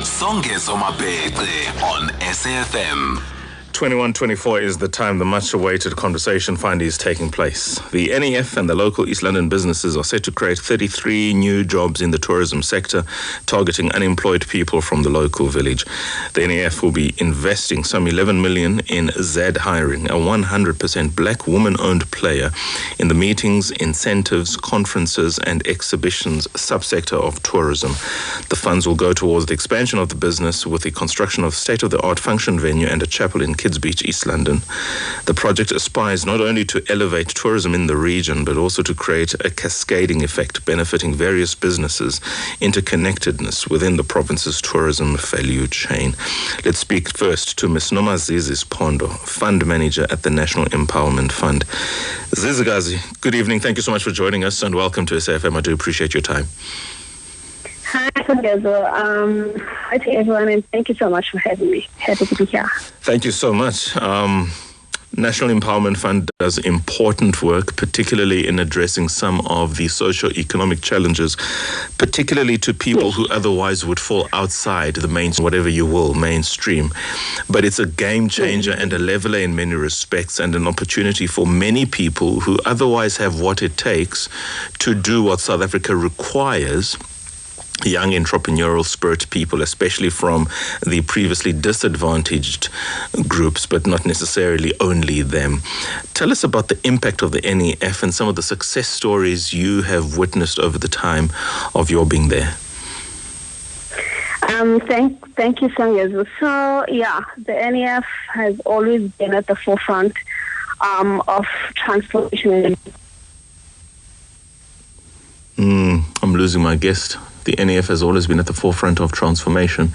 Songezo Mabece on SAfm. 21:24 is the time the much-awaited conversation finally is taking place. The NEF and the local East London businesses are set to create 33 new jobs in the tourism sector, targeting unemployed people from the local village. The NEF will be investing some 11 million in ZAD Hiring, a 100% black woman-owned player in the meetings, incentives, conferences and exhibitions subsector of tourism. The funds will go towards the expansion of the business with the construction of state-of-the-art function venue and a chapel in Kids Beach, East London. The project aspires not only to elevate tourism in the region, but also to create a cascading effect benefiting various businesses, interconnectedness within the province's tourism value chain. Let's speak first to Ms. Nomazizi Siphondo, Fund Manager at the National Empowerment Fund. Zizigazi, good evening. Thank you so much for joining us and welcome to SAfm. I do appreciate your time. Hi, Songezo. Hi to everyone, and thank you so much for having me. Happy to be here. Thank you so much. National Empowerment Fund does important work, particularly in addressing some of the socio-economic challenges, particularly to people who otherwise would fall outside the mainstream. But it's a game changer and a leveler in many respects, and an opportunity for many people who otherwise have what it takes to do what South Africa requires. Young entrepreneurial spirit people, especially from the previously disadvantaged groups, but not necessarily only them. Tell us about the impact of the NEF and some of the success stories you have witnessed over the time of your being there. Thank you, Songezo. So, the NEF has always been at the forefront of transformation. I'm losing my guest. The NEF has always been at the forefront of transformation.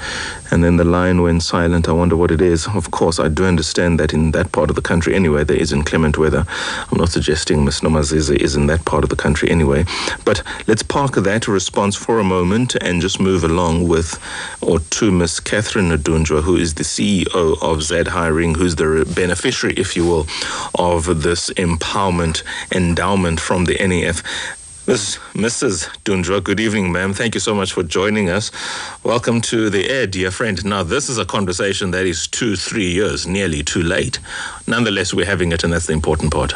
And then the line went silent. I wonder what it is. Of course, I do understand that in that part of the country anyway, there is inclement weather. I'm not suggesting Ms. Nomazizi is in that part of the country anyway. But let's park that response for a moment and just move along to Ms. Catherine Dunjwa, who is the CEO of ZAD Hiring, who's the beneficiary, if you will, of this empowerment endowment from the NEF. Mrs. Dunjwa, good evening, ma'am. Thank you so much for joining us. Welcome to the air, dear friend. Now, this is a conversation that is 2-3 years, nearly too late. Nonetheless, we're having it, and that's the important part.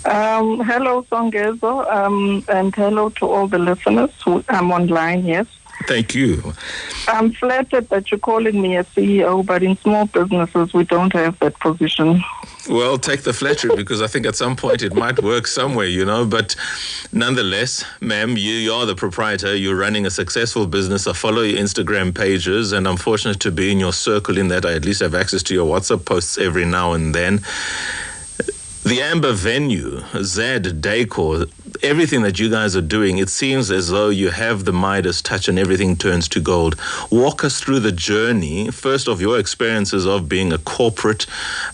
Hello, Songezo, and hello to all the listeners who I'm online, yes. Thank you. I'm flattered that you're calling me a CEO, but in small businesses, we don't have that position. Well, take the flattery, because I think at some point it might work somewhere, But nonetheless, ma'am, you are the proprietor. You're running a successful business. I follow your Instagram pages, and I'm fortunate to be in your circle in that I at least have access to your WhatsApp posts every now and then. The Amber venue, ZAD Decor, everything that you guys are doing, it seems as though you have the Midas touch and everything turns to gold. Walk us through the journey, first of your experiences of being a corporate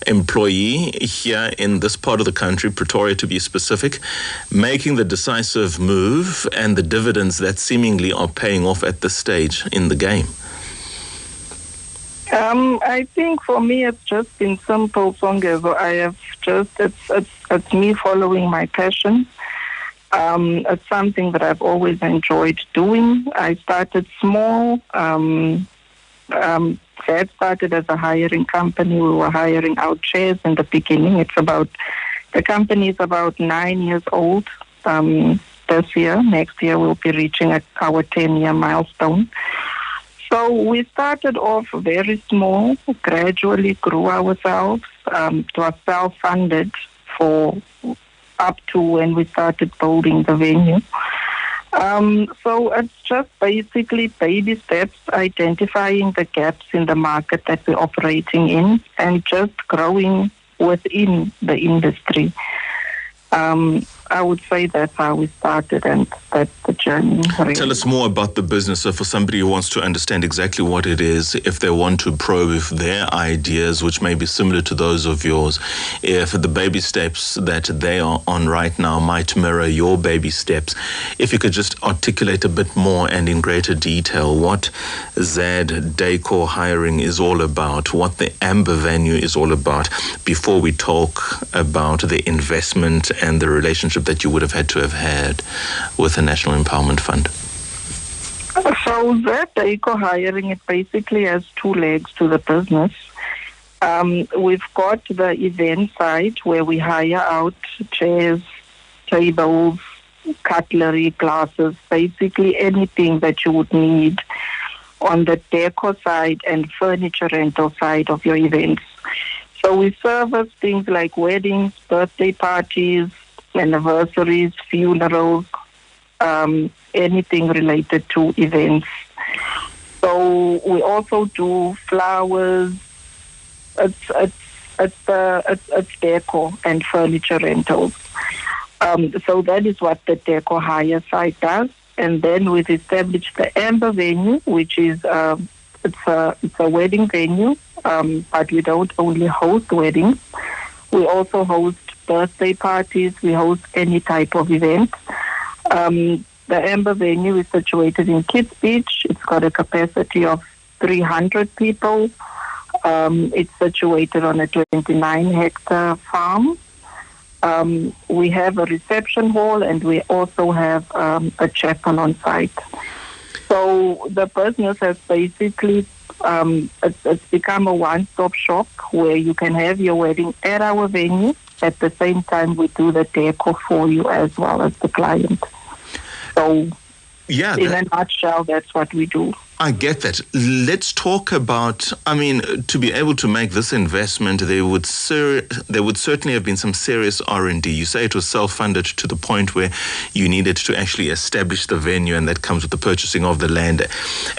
employee here in this part of the country, Pretoria to be specific, making the decisive move and the dividends that seemingly are paying off at this stage in the game. I think for me it's just been simple, Songezo. It's me following my passion. It's something that I've always enjoyed doing. I started small. That started as a hiring company. We were hiring out chairs in the beginning. The company is about 9 years old this year. Next year we'll be reaching our 10-year milestone. So we started off very small, gradually grew ourselves to a self-funded for up to when we started building the venue. So it's just basically baby steps, identifying the gaps in the market that we're operating in and just growing within the industry. I would say that's how we started, and that's the journey. Tell us more about the business. So for somebody who wants to understand exactly what it is, if they want to probe if their ideas, which may be similar to those of yours, if the baby steps that they are on right now might mirror your baby steps, if you could just articulate a bit more and in greater detail what ZAD Decor Hiring is all about, what the Amber venue is all about, before we talk about the investment and the relationship that you would have had to have had with the National Empowerment Fund. So ZAD Hiring, it basically has two legs to the business. We've got the event side where we hire out chairs, tables, cutlery, glasses, basically anything that you would need on the decor side and furniture rental side of your events. So we service things like weddings, birthday parties, anniversaries, funerals, anything related to events. So we also do flowers. It's decor and furniture rentals. So that is what the decor hire side does. And then we've established the Amber venue, which is it's a wedding venue, but we don't only host weddings. We also host birthday parties. We host any type of event. The Amber venue is situated in Kids Beach. It's got a capacity of 300 people. It's situated on a 29-hectare farm. We have a reception hall, and we also have a chapel on site. So the business has basically it's become a one-stop shop where you can have your wedding at our venue. At the same time, we do the decor for you as well as the client. So in a nutshell, that's what we do. I get that. Let's talk about, to be able to make this investment, there would certainly have been some serious R&D. You say it was self-funded to the point where you needed to actually establish the venue, and that comes with the purchasing of the land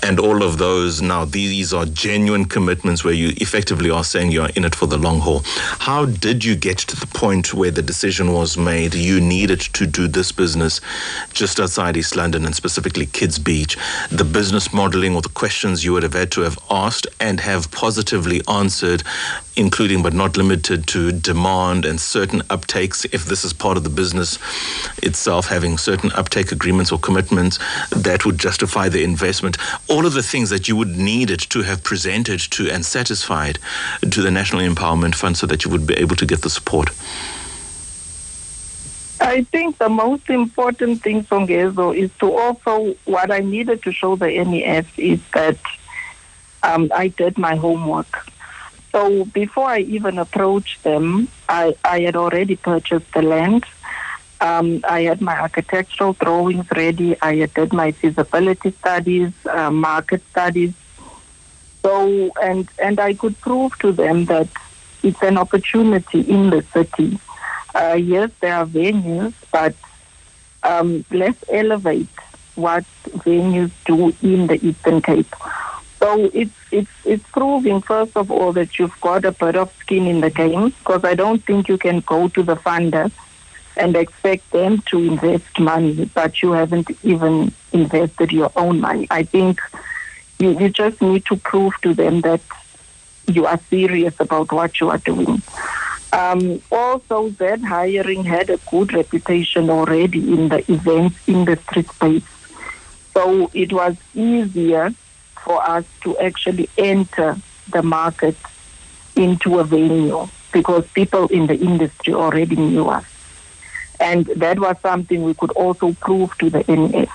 and all of those. Now, these are genuine commitments where you effectively are saying you are in it for the long haul. How did you get to the point where the decision was made you needed to do this business just outside East London, and specifically Kids Beach? The business modeling or the questions you would have had to have asked and have positively answered, including but not limited to demand and certain uptakes, if this is part of the business itself, having certain uptake agreements or commitments that would justify the investment. All of the things that you would need it to have presented to and satisfied to the National Empowerment Fund so that you would be able to get the support. I think the most important thing, Songezo, is to also, what I needed to show the NEF is that I did my homework. So before I even approached them, I had already purchased the land. I had my architectural drawings ready. I had did my feasibility studies, market studies. So, and I could prove to them that it's an opportunity in the city. Yes, there are venues, but let's elevate what venues do in the Eastern Cape. So it's proving, first of all, that you've got a bit of skin in the game, because I don't think you can go to the funder and expect them to invest money, but you haven't even invested your own money. I think you just need to prove to them that you are serious about what you are doing. Also, ZAD Hiring had a good reputation already in the events industry space. So it was easier for us to actually enter the market into a venue because people in the industry already knew us. And that was something we could also prove to the NEF.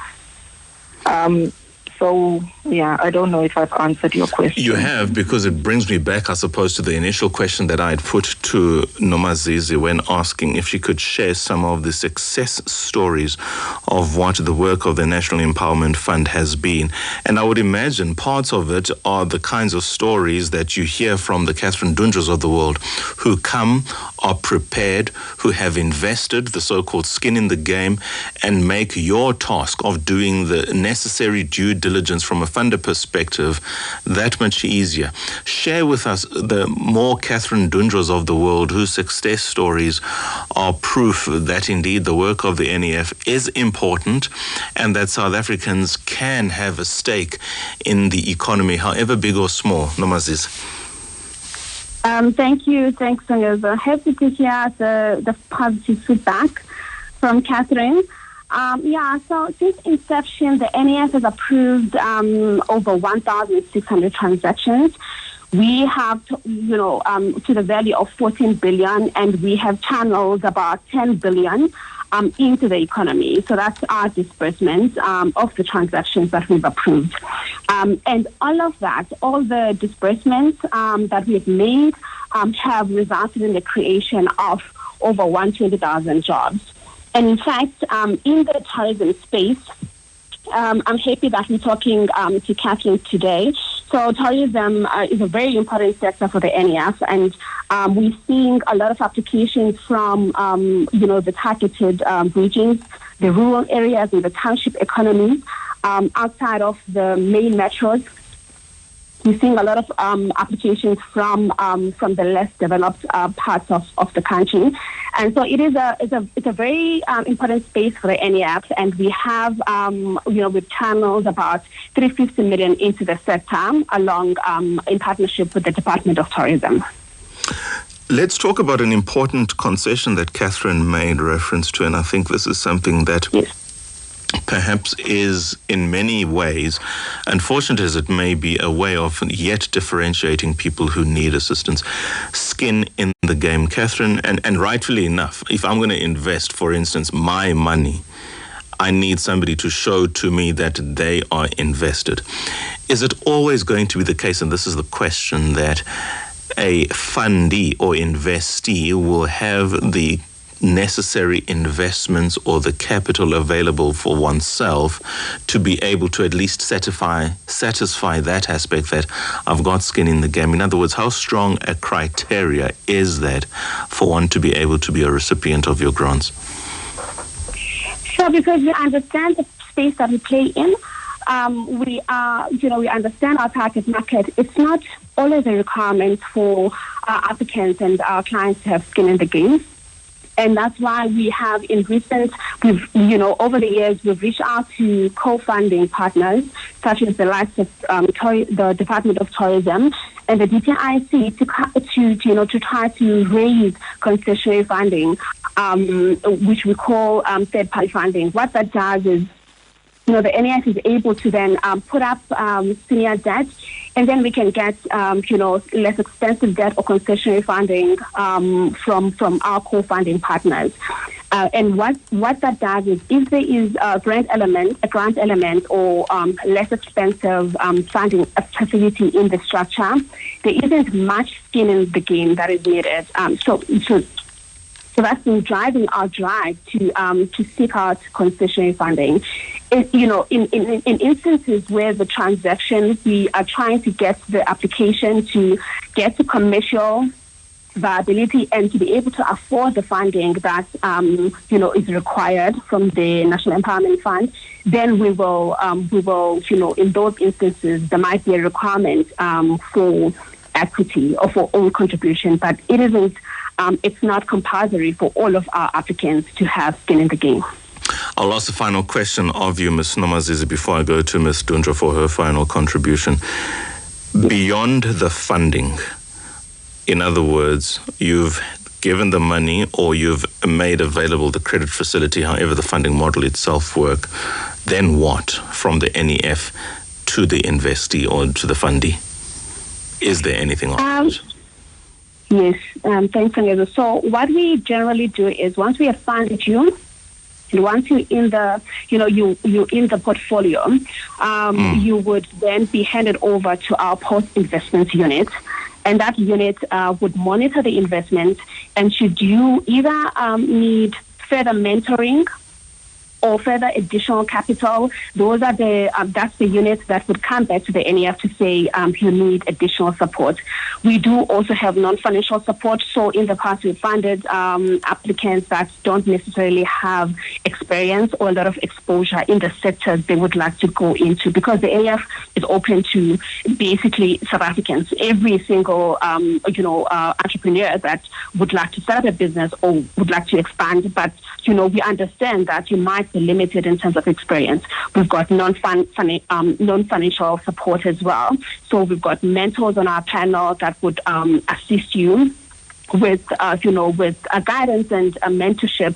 So, yeah, I don't know if I've answered your question. You have, because it brings me back, I suppose, to the initial question that I had put to Nomazizi when asking if she could share some of the success stories of what the work of the National Empowerment Fund has been. And I would imagine parts of it are the kinds of stories that you hear from the Catherine Dunjwas of the world, who come, are prepared, who have invested the so-called skin in the game, and make your task of doing the necessary due diligence from a funder perspective that much easier. Share with us the more Catherine Dunjwas of the world whose success stories are proof that indeed the work of the NEF is important and that South Africans can have a stake in the economy, however big or small. Nomazizi. Thank you. Thanks, Songezo. Happy to hear the positive feedback from Catherine. So since inception, the NEF has approved over 1,600 transactions. We have, to the value of 14 billion, and we have channeled about 10 billion into the economy. So that's our disbursement of the transactions that we've approved. And all of that, all the disbursements that we've made have resulted in the creation of over 120,000 jobs. And in fact, in the tourism space, I'm happy that we're talking to Catherine today. So tourism is a very important sector for the NEF, and we're seeing a lot of applications from, the targeted regions, the rural areas and the township economies outside of the main metros. We're seeing a lot of applications from the less developed parts of the country, and so it's a very important space for the NEF. And we have we've channeled about 350 million into the sector, along in partnership with the Department of Tourism. Let's talk about an important concession that Catherine made reference to, and I think this is something that. Yes. Perhaps is in many ways, unfortunate as it may be, a way of yet differentiating people who need assistance. Skin in the game, Catherine, and rightfully enough, if I'm going to invest, for instance, my money, I need somebody to show to me that they are invested. Is it always going to be the case, and this is the question, that a fundee or investee will have the necessary investments or the capital available for oneself to be able to at least satisfy that aspect that I've got skin in the game? In other words, how strong a criteria is that for one to be able to be a recipient of your grants? So because we understand the space that we play in, we understand our target market. It's not always a requirement for our applicants and our clients to have skin in the game. And that's why we have over the years, we've reached out to co-funding partners, such as the likes of the Department of Tourism and the DTIC to try to raise concessionary funding, which we call third-party funding. What that does is, the NEF is able to then put up senior debt, and then we can get, less expensive debt or concessionary funding from our co-funding partners. And what that does is, if there is a grant element or less expensive funding facility in the structure, there isn't much skin in the game that is needed. So that's been driving our drive to seek out concessionary funding. In instances where the transaction, we are trying to get the application to get to commercial viability and to be able to afford the funding that is required from the National Empowerment Fund, then we will in those instances there might be a requirement for equity or for own contribution, but it isn't. It's not compulsory for all of our applicants to have skin in the game. I'll ask the final question of you, Ms. Nomazizi, before I go to Ms. Dunjwa for her final contribution. Beyond the funding, in other words, you've given the money or you've made available the credit facility, however the funding model itself work, then what from the NEF to the investee or to the fundee? Is there anything else? Yes, thanks, Songezo. So what we generally do is, once we have funded you, and once you're in the, you're in the portfolio, you would then be handed over to our post-investment unit, and that unit would monitor the investment. And should you either need further mentoring or further additional capital, those are that's the unit that would come back to the NEF to say you need additional support. We do also have non-financial support. So in the past, we've funded applicants that don't necessarily have experience or a lot of exposure in the sectors they would like to go into, because the NEF is open to basically South Africans. Every single entrepreneur that would like to start a business or would like to expand, but we understand that you might be limited in terms of experience. We've got non-financial support as well. So we've got mentors on our panel that would assist you with guidance and mentorship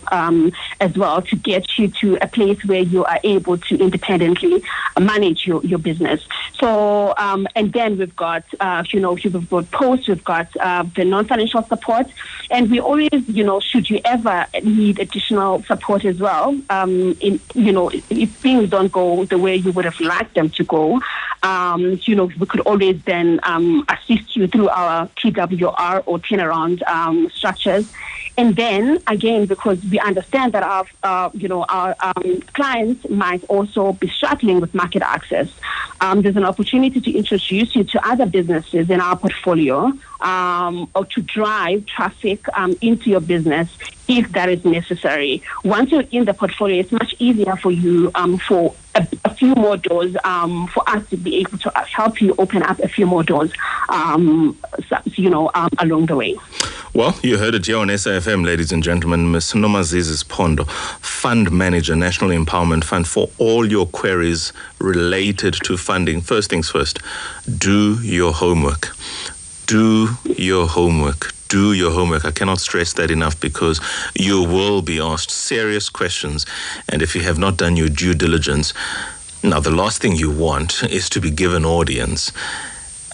as well, to get you to a place where you are able to independently manage your business. So, and then we've got, we've got posts, we've got the non-financial support, and we always, should you ever need additional support as well, if things don't go the way you would have liked them to go, we could always then assist you through our TWR or turnaround structures. And then again, because we understand that our clients might also be struggling with market access, there's an opportunity to introduce you to other businesses in our portfolio, or to drive traffic into your business if that is necessary. Once you're in the portfolio, it's much easier for you for a few more doors, for us to be able to help you open up a few more doors, along the way. Well, you heard it here on SAfm, ladies and gentlemen. Ms. Nomazizi Siphondo, Fund Manager, National Empowerment Fund, for all your queries related to funding. First things first, do your homework. Do your homework. Do your homework. I cannot stress that enough, because you will be asked serious questions. And if you have not done your due diligence, now the last thing you want is to be given audience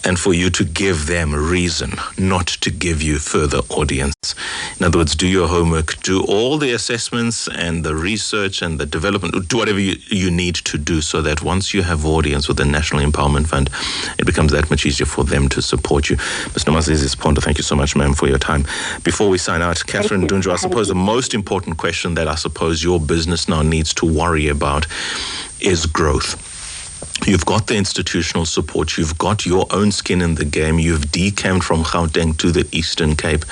and for you to give them a reason not to give you further audience. In other words, do your homework, do all the assessments and the research and the development, do whatever you need to do, so that once you have audience with the National Empowerment Fund, it becomes that much easier for them to support you. Ms. Nomazizi Siphondo, thank you so much, ma'am, for your time. Before we sign out, Catherine Dunjwa, I suppose the most important question that I suppose your business now needs to worry about is growth. You've got the institutional support. You've got your own skin in the game. You've decamped from Gauteng to the Eastern Cape,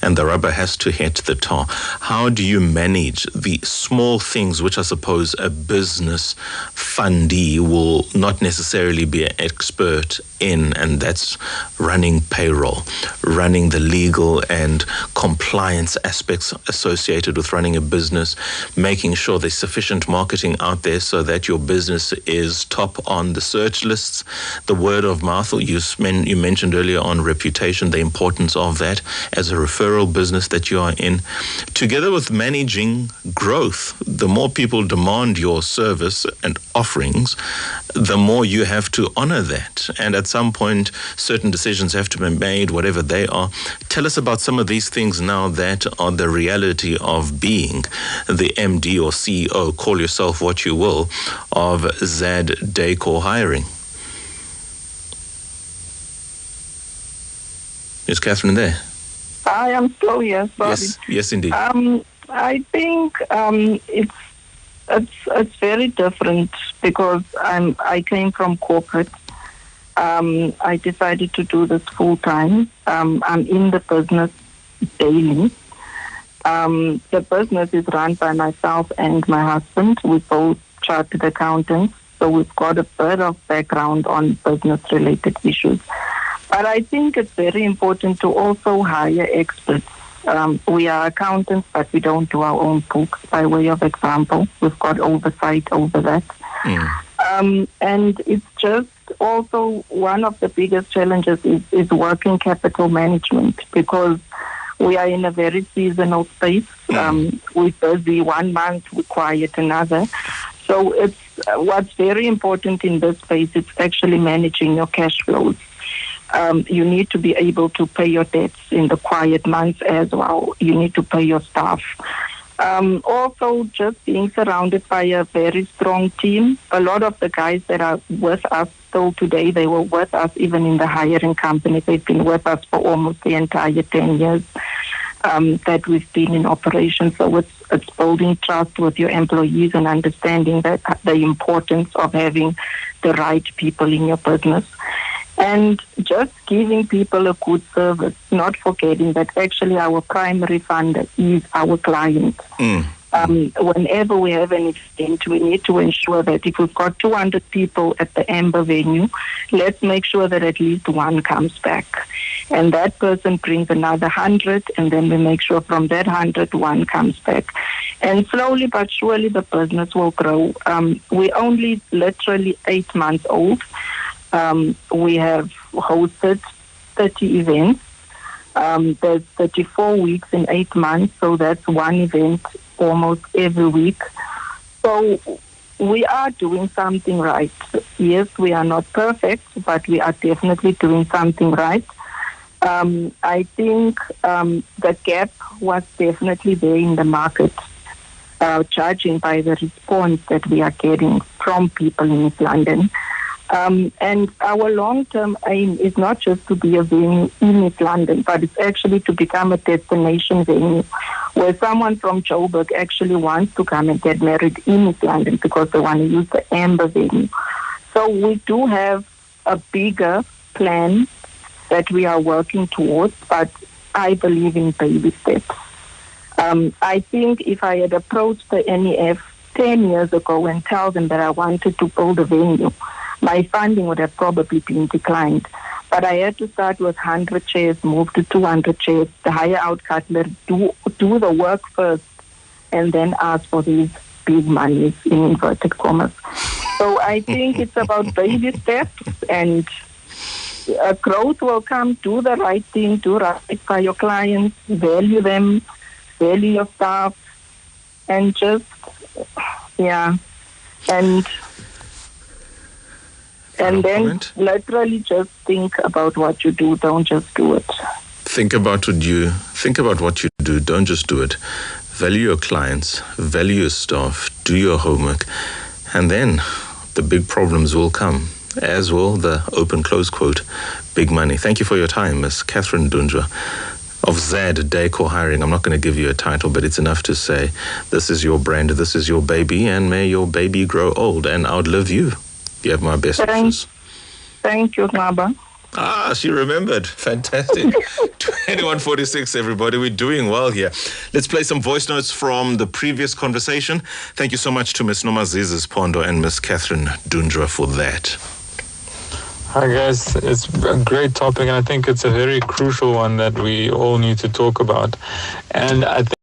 and the rubber has to hit the tar. How do you manage the small things which I suppose a business fundee will not necessarily be an expert in, and that's running payroll, running the legal and compliance aspects associated with running a business, making sure there's sufficient marketing out there so that your business is top on the search lists, the word of mouth. You mentioned earlier on reputation, the importance of that as a referral business that you are in, together with managing growth. The more people demand your service and offerings, the more you have to honor that. And at some point, certain decisions have to be made, whatever they are. Tell us about some of these things now that are the reality of being the MD or CEO, call yourself what you will, of ZAD Hiring. Is Catherine there? I am still here. Sorry. Yes, indeed. I think it's very different, because I came from corporate. I decided to do this full time. I'm in the business daily. The business is run by myself and my husband. We're both chartered accountants, so we've got a bit of background on business-related issues. But I think it's very important to also hire experts. We are accountants, but we don't do our own books, by way of example. We've got oversight over that. And it's just also one of the biggest challenges is working capital management, because we are in a very seasonal space. We're busy 1 month, we're quiet another. So it's what's very important in this space is actually managing your cash flows. You need to be able to pay your debts in the quiet months as well. You need to pay your staff. Also, just being surrounded by a very strong team. A lot of the guys that are with us still today, they were with us even in the hiring company. They've been with us for almost the entire 10 years that we've been in operation. So it's building trust with your employees and understanding that the importance of having the right people in your business. And just giving people a good service, not forgetting that actually our primary funder is our client. Whenever we have an event, we need to ensure that if we've got 200 people at the Amber venue, let's make sure that at least one comes back. And that person brings another 100, and then we make sure from that 100, one comes back. And slowly but surely the business will grow. We're only literally 8 months old. We have hosted 30 events. There's 34 weeks in 8 months, so that's one event almost every week. So we are doing something right. Yes, we are not perfect, but we are definitely doing something right. I think the gap was definitely there in the market, judging by the response that we are getting from people in East London. And our long-term aim is not just to be a venue in East London, but it's actually to become a destination venue where someone from Joburg actually wants to come and get married in East London because they want to use the Amber venue. So we do have a bigger plan that we are working towards, but I believe in baby steps. I think if I had approached the NEF 10 years ago and told them that I wanted to build a venue, my funding would have probably been declined. But I had to start with 100 chairs, move to 200 chairs, the hire out cutlery, do the work first, and then ask for these big monies in inverted commas. So I think it's about baby steps, and growth will come. Do the right thing, do right by your clients, value them, value your staff, and just, and then literally just think about what you do. Don't just do it. Think about what you do. Don't just do it. Value your clients, value your staff, do your homework, and then the big problems will come, as will the open close quote, big money. Thank you for your time, Miss Catherine Dunjwa of ZAD Hiring. I'm not going to give you a title, but it's enough to say this is your brand, this is your baby, and may your baby grow old and outlive you. You have my best wishes. Thank you, Naba. She remembered. Fantastic. 21:46, everybody. We're doing well here. Let's play some voice notes from the previous conversation. Thank you so much to Miss Nomazizi Siphondo and Miss Catherine Dunjwa for that. Hi, guys. It's a great topic, and I think it's a very crucial one that we all need to talk about. And I think